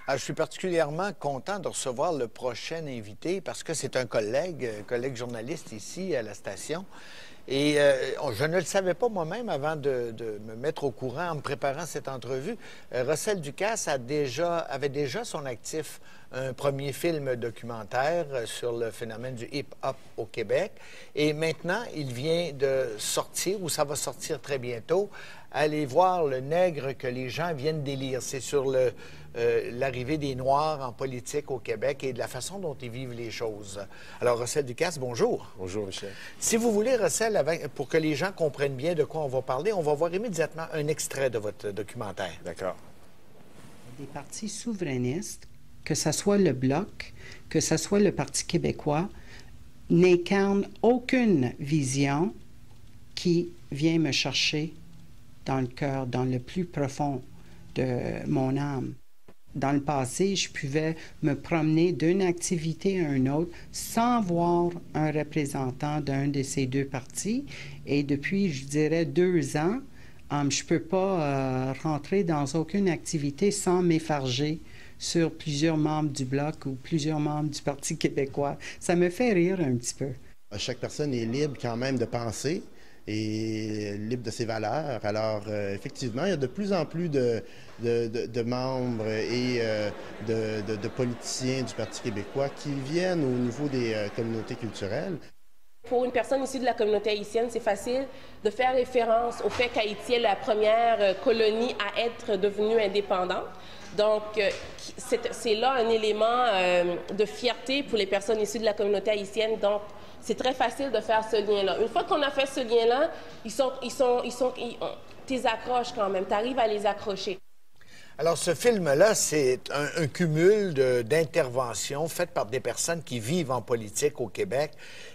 Je suis particulièrement content de recevoir le prochain invité parce que c'est un collègue journaliste ici à la station. Et je ne le savais pas moi-même avant de me mettre au courant en me préparant cette entrevue. Russell Ducasse avait déjà son actif un premier film documentaire sur le phénomène du hip-hop au Québec. Et maintenant, il vient de sortir, ou ça va sortir très bientôt, Allez voir le nègre que les gens viennent d'élire. C'est sur l'arrivée des Noirs en politique au Québec et de la façon dont ils vivent les choses. Alors, Russell Ducasse, bonjour. Bonjour, Michel. Si vous voulez, Russell, pour que les gens comprennent bien de quoi on va parler, on va voir immédiatement un extrait de votre documentaire. D'accord. Des partis souverainistes, que ce soit le Bloc, que ce soit le Parti québécois, n'incarnent aucune vision qui vient me chercher dans le cœur, dans le plus profond de mon âme. Dans le passé, je pouvais me promener d'une activité à une autre sans voir un représentant d'un de ces deux partis. Et depuis, je dirais, 2 ans, je ne peux pas rentrer dans aucune activité sans m'effarger sur plusieurs membres du Bloc ou plusieurs membres du Parti québécois. Ça me fait rire un petit peu. Chaque personne est libre quand même de penser et libre de ses valeurs. Alors, effectivement, il y a de plus en plus de membres et de politiciens du Parti québécois qui viennent au niveau des communautés culturelles. Pour une personne issue de la communauté haïtienne, c'est facile de faire référence au fait qu'Haïti est la première colonie à être devenue indépendante. Donc, c'est là un élément de fierté pour les personnes issues de la communauté haïtienne. Donc, c'est très facile de faire ce lien-là. Une fois qu'on a fait ce lien-là, t'es accroches quand même, t'arrives à les accrocher. Alors, ce film-là, c'est un cumul d'interventions faites par des personnes qui vivent en politique au Québec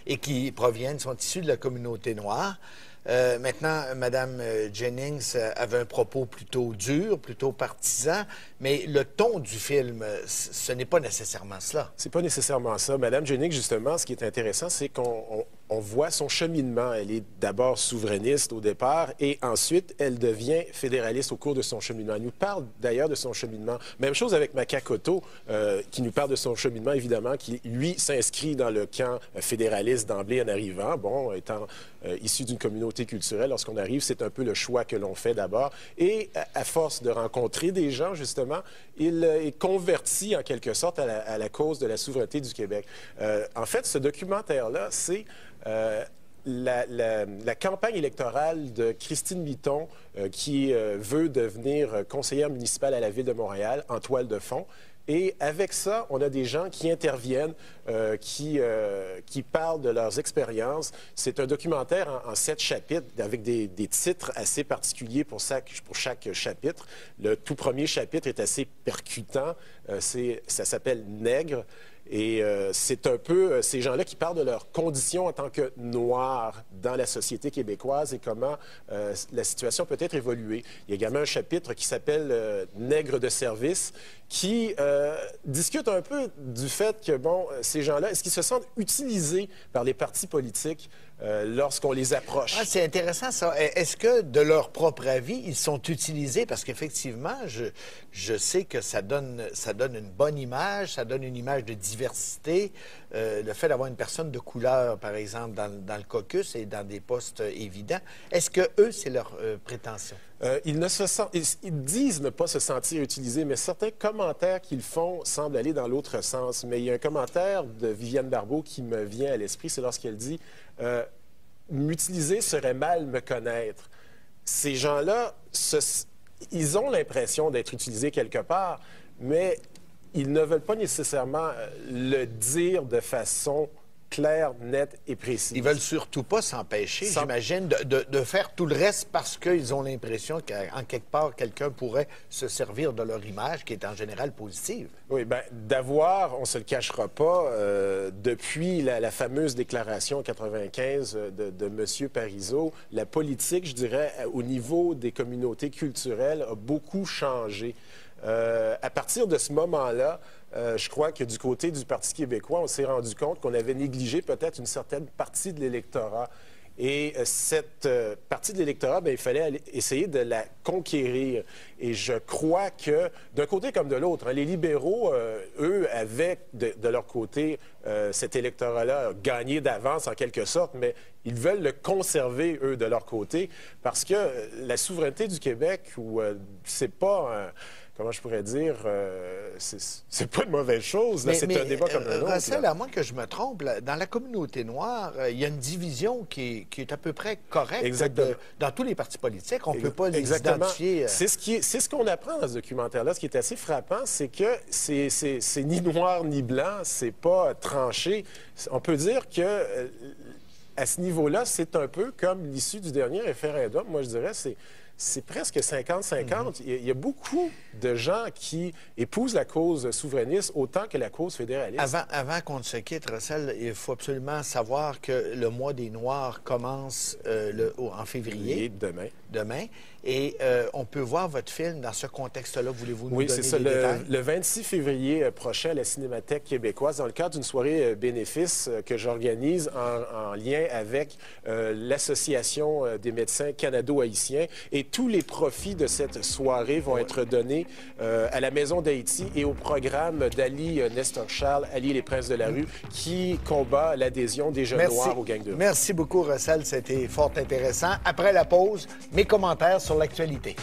et qui sont issues de la communauté noire. Maintenant, Mme Jennings avait un propos plutôt dur, plutôt partisan, mais le ton du film, ce n'est pas nécessairement cela. C'est pas nécessairement ça. Mme Jennings, justement, ce qui est intéressant, c'est qu'on voit son cheminement. Elle est d'abord souverainiste au départ et ensuite, elle devient fédéraliste au cours de son cheminement. Elle nous parle d'ailleurs de son cheminement. Même chose avec Makakoto, qui nous parle de son cheminement, évidemment, qui, lui, s'inscrit dans le camp fédéraliste d'emblée en arrivant. Bon, étant issu d'une communauté culturelle, lorsqu'on arrive, c'est un peu le choix que l'on fait d'abord. Et à force de rencontrer des gens, justement, il est converti, en quelque sorte, à la cause de la souveraineté du Québec. En fait, ce documentaire-là, c'est la campagne électorale de Christine Mitton, qui veut devenir conseillère municipale à la Ville de Montréal, en toile de fond. Et avec ça, on a des gens qui interviennent, qui parlent de leurs expériences. C'est un documentaire en 7 chapitres avec des titres assez particuliers pour chaque chapitre. Le tout premier chapitre est assez percutant. Ça s'appelle « Nègre ». Et c'est un peu ces gens-là qui parlent de leurs conditions en tant que Noirs dans la société québécoise et comment la situation peut être évoluée. Il y a également un chapitre qui s'appelle Nègre de service qui discute un peu du fait que, bon, ces gens-là, est-ce qu'ils se sentent utilisés par les partis politiques lorsqu'on les approche? Ah, c'est intéressant, ça. Est-ce que, de leur propre avis, ils sont utilisés? Parce qu'effectivement, je sais que ça donne une bonne image, ça donne une image de diversité. Le fait d'avoir une personne de couleur, par exemple, dans le caucus et dans des postes évidents, est-ce que eux, c'est leur prétention? Ils disent ne pas se sentir utilisés, mais certains commentaires qu'ils font semblent aller dans l'autre sens. Mais il y a un commentaire de Viviane Barbeau qui me vient à l'esprit, c'est lorsqu'elle dit m'utiliser serait mal me connaître. Ces gens-là, ils ont l'impression d'être utilisés quelque part, mais ils ne veulent pas nécessairement le dire de façon claire, nette et précise. Ils veulent surtout pas s'empêcher, j'imagine, de faire tout le reste parce qu'ils ont l'impression qu'en quelque part, quelqu'un pourrait se servir de leur image, qui est en général positive. Oui, bien, d'avoir, on ne se le cachera pas, depuis la fameuse déclaration en 1995 de M. Parizeau, la politique, je dirais, au niveau des communautés culturelles, a beaucoup changé. À partir de ce moment-là, je crois que du côté du Parti québécois, on s'est rendu compte qu'on avait négligé peut-être une certaine partie de l'électorat. Et cette partie de l'électorat, il fallait essayer de la conquérir. Et je crois que, d'un côté comme de l'autre, les libéraux, eux, avaient de leur côté cet électorat-là gagné d'avance en quelque sorte, mais ils veulent le conserver, eux, de leur côté, parce que la souveraineté du Québec, c'est pas comment je pourrais dire, c'est pas une mauvaise chose. C'est un débat comme un autre. Russell, à moins que je me trompe, dans la communauté noire, il y a une division qui est à peu près correcte dans tous les partis politiques. On ne peut pas les identifier. C'est ce qu'on apprend dans ce documentaire-là. Ce qui est assez frappant, c'est que c'est ni noir ni blanc, c'est pas tranché. On peut dire que à ce niveau-là, c'est un peu comme l'issue du dernier référendum. Moi, je dirais, c'est presque 50-50. Il y a beaucoup de gens qui épousent la cause souverainiste autant que la cause fédéraliste. Avant qu'on ne se quitte, Russell, il faut absolument savoir que le mois des Noirs commence en février. Demain. Et on peut voir votre film dans ce contexte-là. Voulez-vous nous donner des détails? Le 26 février prochain à la Cinémathèque québécoise, dans le cadre d'une soirée bénéfice que j'organise en lien avec l'Association des médecins canado-haïtiens. Et tous les profits de cette soirée vont être donnés à la Maison d'Haïti et au programme d'Ali Nestor-Charles, Ali les Princes de la rue, qui combat l'adhésion des jeunes noirs aux gangs de rue. Merci beaucoup, Russell. C'était fort intéressant. Après la pause, mes commentaires sur l'actualité.